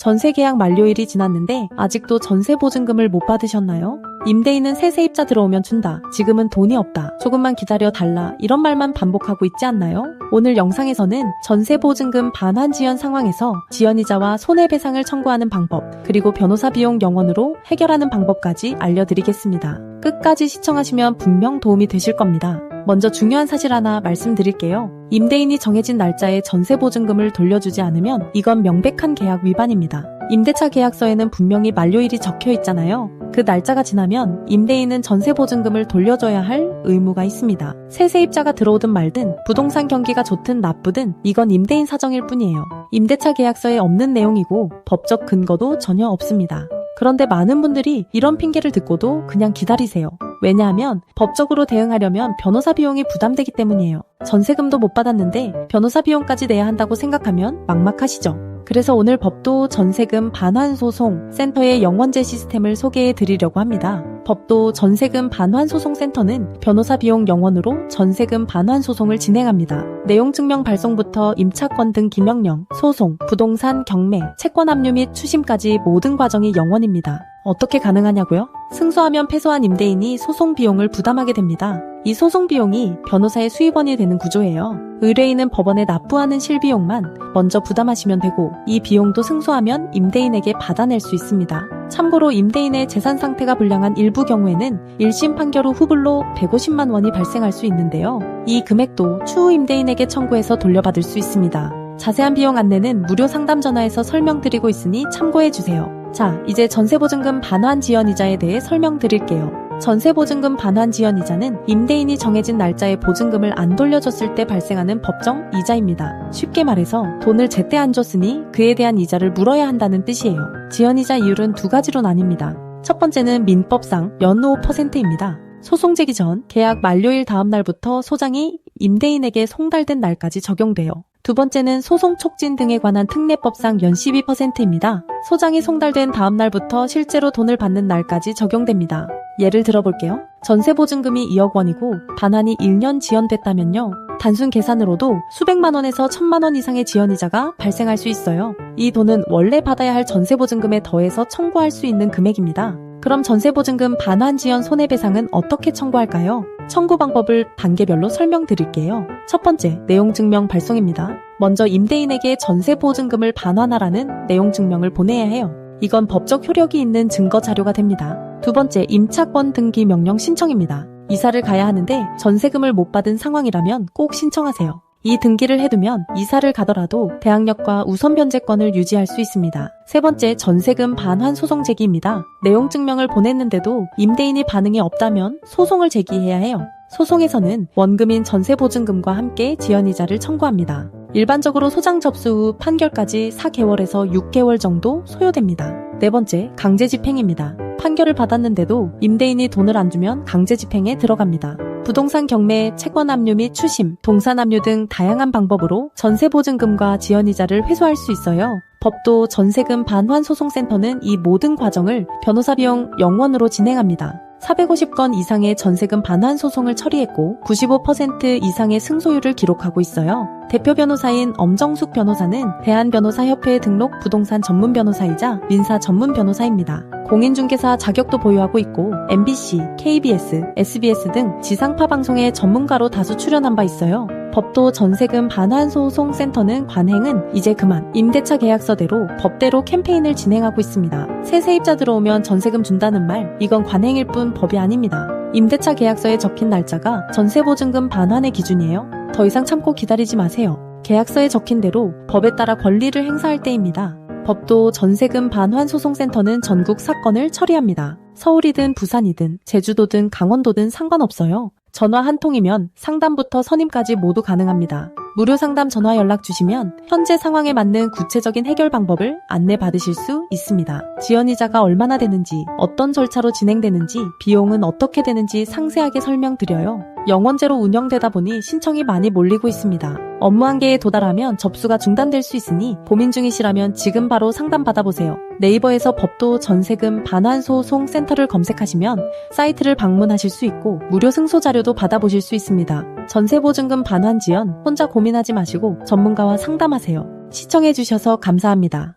전세 계약 만료일이 지났는데 아직도 전세 보증금을 못 받으셨나요? 임대인은 새 세입자 들어오면 준다. 지금은 돈이 없다. 조금만 기다려 달라. 이런 말만 반복하고 있지 않나요? 오늘 영상에서는 전세 보증금 반환 지연 상황에서 지연이자와 손해배상을 청구하는 방법, 그리고 변호사 비용 0원으로 해결하는 방법까지 알려드리겠습니다. 끝까지 시청하시면 분명 도움이 되실 겁니다. 먼저 중요한 사실 하나 말씀드릴게요. 임대인이 정해진 날짜에 전세 보증금을 돌려주지 않으면 이건 명백한 계약 위반입니다. 임대차 계약서에는 분명히 만료일이 적혀 있잖아요. 그 날짜가 지나면 임대인은 전세 보증금을 돌려줘야 할 의무가 있습니다. 새 세입자가 들어오든 말든 부동산 경기가 좋든 나쁘든 이건 임대인 사정일 뿐이에요. 임대차 계약서에 없는 내용이고 법적 근거도 전혀 없습니다. 그런데 많은 분들이 이런 핑계를 듣고도 그냥 기다리세요. 왜냐하면 법적으로 대응하려면 변호사 비용이 부담되기 때문이에요. 전세금도 못 받았는데 변호사 비용까지 내야 한다고 생각하면 막막하시죠. 그래서 오늘 법도 전세금 반환 소송 센터의 영원제 시스템을 소개해 드리려고 합니다. 법도 전세금 반환 소송 센터는 변호사 비용 0원으로 전세금 반환 소송을 진행합니다. 내용 증명 발송부터 임차권 등 기명령, 소송, 부동산 경매, 채권 압류 및 추심까지 모든 과정이 0원입니다. 어떻게 가능하냐고요? 승소하면 패소한 임대인이 소송 비용을 부담하게 됩니다. 이 소송 비용이 변호사의 수입원이 되는 구조예요. 의뢰인은 법원에 납부하는 실비용만 먼저 부담하시면 되고 이 비용도 승소하면 임대인에게 받아낼 수 있습니다. 참고로 임대인의 재산 상태가 불량한 일부 경우에는 1심 판결 후 후불로 150만 원이 발생할 수 있는데요. 이 금액도 추후 임대인에게 청구해서 돌려받을 수 있습니다. 자세한 비용 안내는 무료 상담 전화에서 설명드리고 있으니 참고해주세요. 자, 이제 전세보증금 반환 지연이자에 대해 설명드릴게요. 전세보증금 반환 지연이자는 임대인이 정해진 날짜에 보증금을 안 돌려줬을 때 발생하는 법정 이자입니다. 쉽게 말해서 돈을 제때 안 줬으니 그에 대한 이자를 물어야 한다는 뜻이에요. 지연이자 이율은 두 가지로 나뉩니다. 첫 번째는 민법상 연호 5%입니다. 소송 제기 전 계약 만료일 다음 날부터 소장이 임대인에게 송달된 날까지 적용돼요. 두 번째는 소송 촉진 등에 관한 특례법상 연 12%입니다. 소장이 송달된 다음 날부터 실제로 돈을 받는 날까지 적용됩니다. 예를 들어볼게요. 전세보증금이 2억 원이고 반환이 1년 지연됐다면요. 단순 계산으로도 수백만 원에서 1000만 원 이상의 지연이자가 발생할 수 있어요. 이 돈은 원래 받아야 할 전세보증금에 더해서 청구할 수 있는 금액입니다. 그럼 전세보증금 반환 지연 손해배상은 어떻게 청구할까요? 청구 방법을 단계별로 설명드릴게요. 첫 번째, 내용 증명 발송입니다. 먼저 임대인에게 전세보증금을 반환하라는 내용 증명을 보내야 해요. 이건 법적 효력이 있는 증거 자료가 됩니다. 두 번째, 임차권 등기 명령 신청입니다. 이사를 가야 하는데 전세금을 못 받은 상황이라면 꼭 신청하세요. 이 등기를 해두면 이사를 가더라도 대항력과 우선 변제권을 유지할 수 있습니다. 세 번째, 전세금 반환 소송 제기입니다. 내용 증명을 보냈는데도 임대인이 반응이 없다면 소송을 제기해야 해요. 소송에서는 원금인 전세보증금과 함께 지연이자를 청구합니다. 일반적으로 소장 접수 후 판결까지 4개월에서 6개월 정도 소요됩니다. 네 번째, 강제집행입니다. 판결을 받았는데도 임대인이 돈을 안 주면 강제집행에 들어갑니다. 부동산 경매, 채권 압류 및 추심, 동산 압류 등 다양한 방법으로 전세보증금과 지연이자를 회수할 수 있어요. 법도 전세금 반환 소송센터는 이 모든 과정을 변호사 비용 0원으로 진행합니다. 450건 이상의 전세금 반환 소송을 처리했고 95% 이상의 승소율을 기록하고 있어요. 대표 변호사인 엄정숙 변호사는 대한변호사협회에 등록 부동산 전문 변호사이자 민사 전문 변호사입니다. 공인중개사 자격도 보유하고 있고 MBC, KBS, SBS 등 지상파 방송에 전문가로 다수 출연한 바 있어요. 법도 전세금 반환 소송 센터는 관행은 이제 그만 임대차 계약서대로 법대로 캠페인을 진행하고 있습니다. 새 세입자 들어오면 전세금 준다는 말, 이건 관행일 뿐 법이 아닙니다. 임대차 계약서에 적힌 날짜가 전세보증금 반환의 기준이에요. 더 이상 참고 기다리지 마세요. 계약서에 적힌 대로 법에 따라 권리를 행사할 때입니다. 법도 전세금 반환 소송센터는 전국 사건을 처리합니다. 서울이든 부산이든 제주도든 강원도든 상관없어요. 전화 한 통이면 상담부터 선임까지 모두 가능합니다. 무료 상담 전화 연락 주시면 현재 상황에 맞는 구체적인 해결 방법을 안내받으실 수 있습니다. 지연이자가 얼마나 되는지, 어떤 절차로 진행되는지, 비용은 어떻게 되는지 상세하게 설명드려요. 영원제로 운영되다 보니 신청이 많이 몰리고 있습니다. 업무 한계에 도달하면 접수가 중단될 수 있으니 고민 중이시라면 지금 바로 상담 받아보세요. 네이버에서 법도 전세금 반환 소송 센터를 검색하시면 사이트를 방문하실 수 있고 무료 승소 자료도 받아보실 수 있습니다. 전세보증금 반환 지연 혼자 고민하지 마시고 전문가와 상담하세요. 시청해주셔서 감사합니다.